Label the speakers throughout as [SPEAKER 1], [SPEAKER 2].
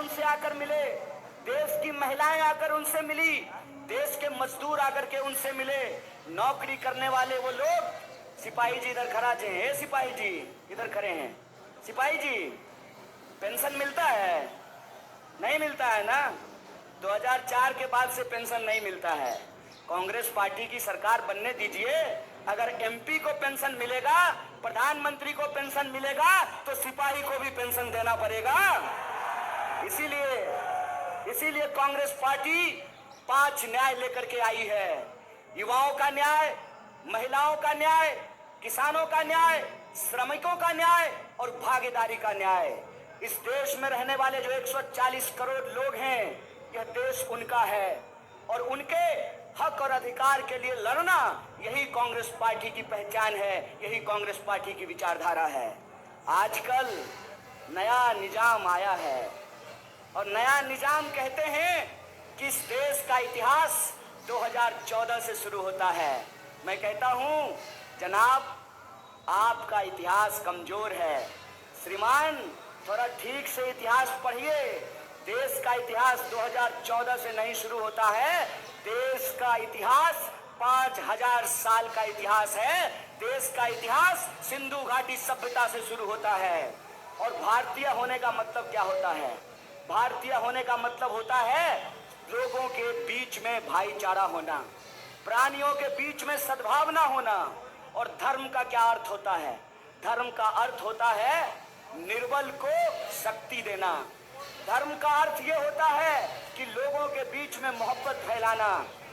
[SPEAKER 1] उनसे आकर मिले, देश की महिलाएं आकर उनसे मिली, देश के मजदूर आकर के उनसे मिले, नौकरी करने वाले वो लोग। सिपाही जी इधर खड़ा हैं, सिपाही जी इधर खड़े हैं। सिपाही जी, पेंशन मिलता है? नहीं मिलता है ना? 2004 के बाद से पेंशन नहीं मिलता है। कांग्रेस पार्टी की सरकार बनने दीजिए, अगर एमपी को पेंशन मिलेगा, प्रधानमंत्री को पेंशन मिलेगा, तो सिपाही को भी पेंशन देना पड़ेगा। इसीलिए कांग्रेस पार्टी 5 न्याय लेकर के आई है। युवाओं का न्याय, महिलाओं का न्याय, किसानों का न्याय, श्रमिकों का न्याय और भागीदारी का न्याय। इस देश में रहने वाले जो 140 करोड़ लोग हैं, यह देश उनका है और उनके हक और अधिकार के लिए लड़ना, यही कांग्रेस पार्टी की पहचान है, यही कांग्रेस पार्टी की विचारधारा है। आजकल नया निजाम आया है और नया निजाम कहते हैं कि इस देश का इतिहास 2014 से शुरू होता है। मैं कहता हूं, जनाब, आपका इतिहास कमजोर है। श्रीमान, थोड़ा ठीक से इतिहास पढ़िए। देश का इतिहास 2014 से नहीं शुरू होता है। देश का इतिहास 5000 साल का इतिहास है। देश का इतिहास सिंधु घाटी सभ्यता से शुरू होता है। और भारतीय होने का मतलब क्या होता है? भारतीय होने का मतलब होता है लोगों के बीच में भाईचारा होना, प्राणियों के बीच में सद्भावना होना। और धर्म का क्या अर्थ होता है? धर्म का अर्थ होता है निर्बल को शक्ति देना। धर्म का अर्थ ये होता है कि लोगों के बीच में मोहब्बत फैलाना।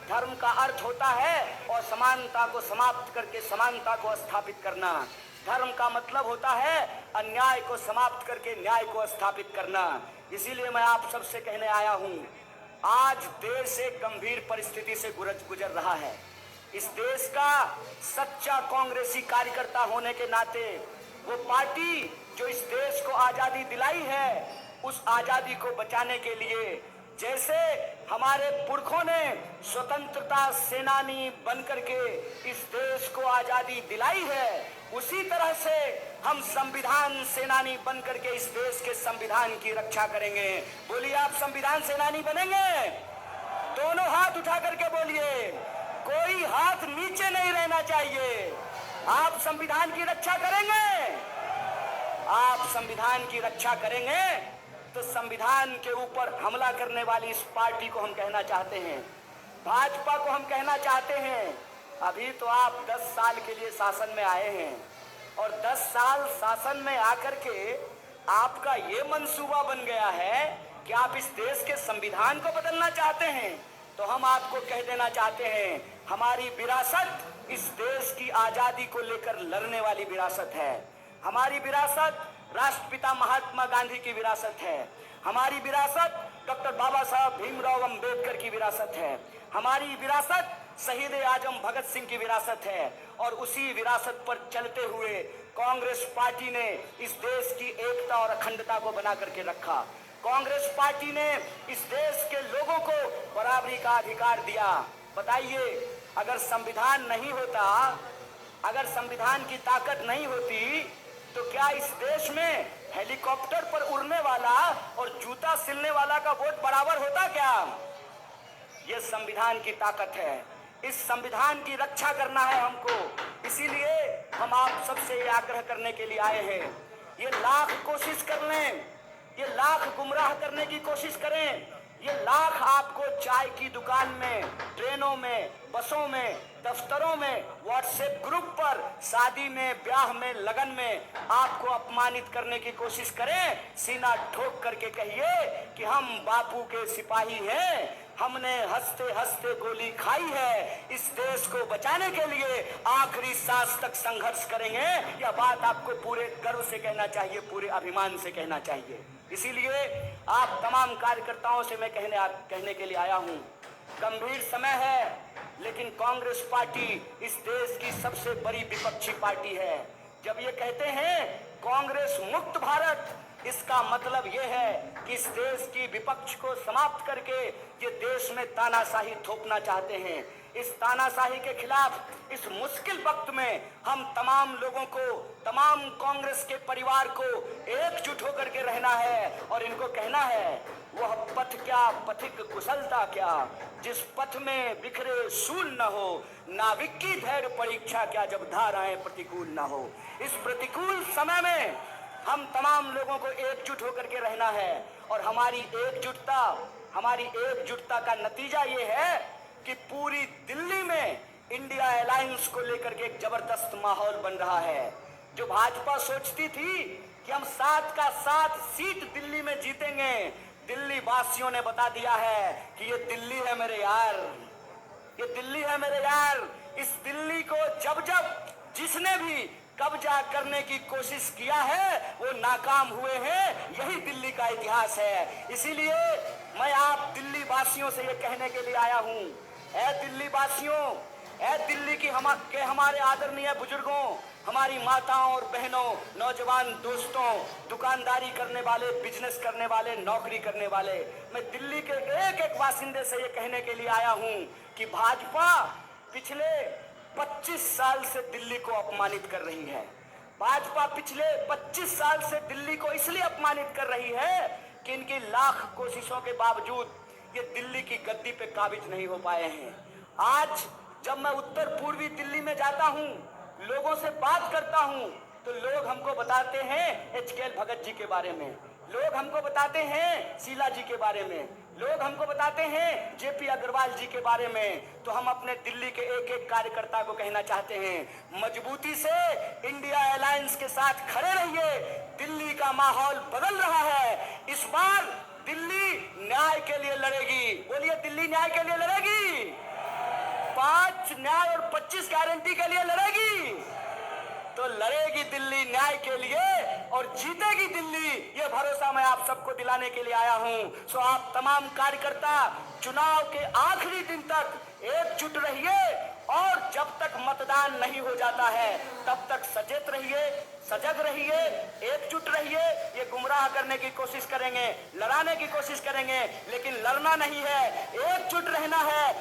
[SPEAKER 1] धर्म का अर्थ होता है असमानता को समाप्त करके समानता को स्थापित करना। धर्म का मतलब होता है अन्याय को समाप्त करके न्याय को स्थापित करना। इसीलिए मैं आप सबसे कहने आया हूं, आज देश एक गंभीर परिस्थिति से गुजर रहा है। इस देश का सच्चा कांग्रेसी कार्यकर्ता होने के नाते, वो पार्टी जो इस देश को आजादी दिलाई है, उस आजादी को बचाने के लिए जैसे हमारे पुरखों ने स्वतंत्रता सेनानी बनकर के इस देश को आजादी दिलाई है, उसी तरह से हम संविधान सेनानी बनकर के इस देश के संविधान की रक्षा करेंगे। बोलिए, आप संविधान सेनानी बनेंगे? दोनों हाथ उठा करके बोलिए, कोई हाथ नीचे नहीं रहना चाहिए। आप संविधान की रक्षा करेंगे? आप संविधान की रक्षा करेंगे तो संविधान के ऊपर हमला करने वाली इस पार्टी को हम कहना चाहते हैं, भाजपा को हम कहना चाहते हैं, अभी तो आप 10 साल के लिए शासन में आए हैं और 10 साल शासन में आकर के आपका ये मंसूबा बन गया है कि आप इस देश के संविधान को बदलना चाहते हैं। तो हम आपको कह देना चाहते हैं, हमारी विरासत इस देश की आजादी को लेकर लड़ने वाली विरासत है। हमारी विरासत राष्ट्रपिता महात्मा गांधी की विरासत है। हमारी विरासत डॉक्टर बाबा साहब भीमराव अंबेडकर की विरासत है। हमारी विरासत शहीद आजम भगत सिंह की विरासत है। और उसी विरासत पर चलते हुए कांग्रेस पार्टी ने इस देश की एकता और अखंडता को बना करके रखा। कांग्रेस पार्टी ने इस देश के लोगों को बराबरी का अधिकार दिया। बताइए, अगर संविधान नहीं होता, अगर संविधान की ताकत नहीं होती, तो क्या इस देश में हेलीकॉप्टर पर उड़ने वाला और जूता सिलने वाला का वोट बराबर होता क्या? यह संविधान की ताकत है। इस संविधान की रक्षा करना है हमको। इसीलिए हम आप सबसे ये आग्रह करने के लिए आए हैं। ये लाख कोशिश कर लें, ये लाख गुमराह करने की कोशिश करें, ये लाख आपको चाय की दुकान में, ट्रेनों में, बसों में, दफ्तरों में, व्हाट्सएप ग्रुप पर, शादी में, ब्याह में, लगन में आपको अपमानित करने की कोशिश करें, सीना ठोक करके कहिए कि हम बापू के सिपाही हैं, हमने हंसते हंसते गोली खाई है, इस देश को बचाने के लिए आखिरी सांस तक संघर्ष करेंगे। यह बात आपको पूरे गर्व से कहना चाहिए, पूरे अभिमान से कहना चाहिए। इसीलिए आप तमाम कार्यकर्ताओं से मैं कहने के लिए आया हूं, गंभीर समय है, लेकिन कांग्रेस पार्टी इस देश की सबसे बड़ी विपक्षी पार्टी है। जब ये कहते हैं कांग्रेस मुक्त भारत, इसका मतलब ये है कि इस देश की विपक्ष को समाप्त करके ये देश में तानाशाही थोपना चाहते हैं। इस तानाशाही के खिलाफ इस मुश्किल वक्त में हम तमाम लोगों को, तमाम कांग्रेस के परिवार को एकजुट होकर के रहना है और इनको कहना है पथ क्या पथिक कुशलता क्या, जिस पथ में बिखरे सूल न हो, नाविक की धैर्य परीक्षा क्या जब धाराएं प्रतिकूल न हो। इस प्रतिकूल समय में हम तमाम लोगों को एकजुट होकर के रहना है और हमारी एकजुटता का नतीजा ये है कि पूरी दिल्ली में इंडिया अलायंस को लेकर के एक जबरदस्त माहौल बन रहा है। जो भाजपा सोचती थी कि हम 7 का 7 सीट दिल्ली में जीतेंगे, दिल्ली वासियों ने बता दिया है कि ये दिल्ली है मेरे यार, ये दिल्ली है मेरे यार। इस दिल्ली को जब जिसने भी कब्जा करने की कोशिश किया है वो नाकाम हुए हैं। यही दिल्ली का इतिहास है। इसीलिए मैं आप दिल्ली वासियों से ये कहने के लिए आया हूं, ऐ दिल्ली वासियों, ऐ दिल्ली की हमारे आदरणीय बुजुर्गों, हमारी माताओं और बहनों, नौजवान दोस्तों, दुकानदारी करने वाले, बिजनेस करने वाले, नौकरी करने वाले, मैं दिल्ली के एक एक बासिंदे से ये कहने के लिए आया हूं कि भाजपा पिछले 25 साल से दिल्ली को अपमानित कर रही है। भाजपा पिछले 25 साल से दिल्ली को इसलिए अपमानित कर रही है कि इनकी लाख कोशिशों के बावजूद ये दिल्ली की गद्दी पे काबिज नहीं हो पाए हैं। आज जब मैं उत्तर पूर्वी दिल्ली में जाता हूं, लोगों से बात करता हूं, तो लोग हमको बताते हैं एचकेएल भगत जी के बारे में, लोग हमको बताते हैं शीला जी के बारे में, लोग हमको बताते हैं जेपी अग्रवाल जी के बारे में। तो हम अपने दिल्ली के एक एक कार्यकर्ता को कहना चाहते हैं, मजबूती से इंडिया अलायंस के साथ खड़े रहिए। दिल्ली का माहौल बदल रहा है। इस बार दिल्ली न्याय के लिए लड़ेगी। बोलिए, दिल्ली न्याय के लिए लड़ेगी, 5 न्याय और 25 गारंटी के लिए लड़ेगी। तो लड़ेगी दिल्ली न्याय के लिए और जीतेगी दिल्ली, ये भरोसा मैं आप सबको दिलाने के लिए आया हूं। सो आप तमाम कार्यकर्ता चुनाव के आखिरी दिन तक एकजुट रहिए और जब तक मतदान नहीं हो जाता है तब तक सचेत रहिए, सजग रहिए, एकजुट रहिए। ये गुमराह करने की कोशिश करेंगे, लड़ाने की कोशिश करेंगे, लेकिन लड़ना नहीं है, एकजुट रहना है